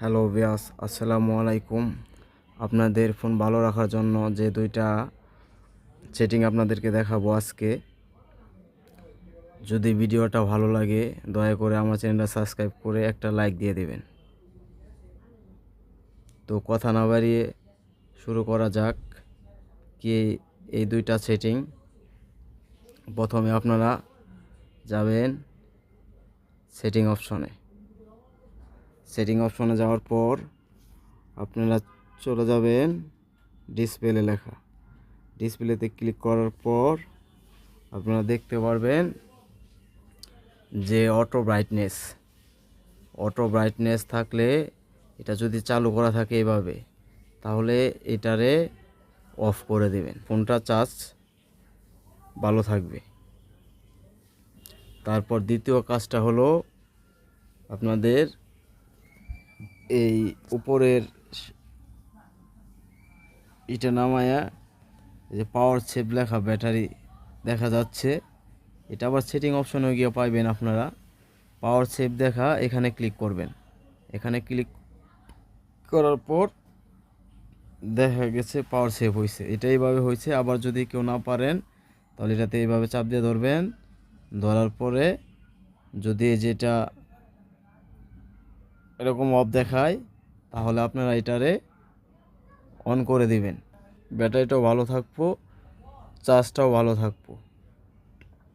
Hello viewers, আসসালামু আলাইকুম। আপনাদের ফোন ভালো রাখার জন্য যে দুইটা সেটিং আপনাদেরকে দেখাবো আজকে। যদি ভিডিওটা ভালো লাগে দয়া করে আমার চ্যানেলটা সাবস্ক্রাইব করে একটা লাইক দিয়ে দেবেন। তো কথা না বাড়িয়ে শুরু করা যাক। কি এই দুইটা সেটিং, প্রথমে আপনারা যাবেন সেটিং অপশনে যাওয়ার পর আপনারা চলে যাবেন ডিসপ্লে লেখা। ডিসপ্লেতে ক্লিক করার পর আপনারা দেখতে পারবেন যে অটো ব্রাইটনেস থাকলে, এটা যদি চালু করা থাকে এভাবে, তাহলে এটারে অফ করে দেবেন, ফোনটা চার্জ ভালো থাকবে। তারপর দ্বিতীয় কাজটা হলো আপনাদের এই উপরের এটা নামায়া যে পাওয়ার সেভ লেখা ব্যাটারি দেখা যাচ্ছে, এটা আবার সেটিং অপশনে গিয়ে পাইবেন আপনারা। পাওয়ার সেভ দেখা এখানে ক্লিক করবেন। এখানে ক্লিক করার পর দেখা গেছে পাওয়ার সেভ হয়েছে। এটা এইভাবে হয়েছে। আবার যদি কেউ না পারেন তাহলে এটাতে এইভাবে চাপ দিয়ে ধরবেন। ধরার পরে যদি যেটা এরকম অফ দেখায় তাহলে আপনারা এটারে অন করে দিবেন। ব্যাটারিটাও ভালো থাকবো, চার্জটাও ভালো থাকবো।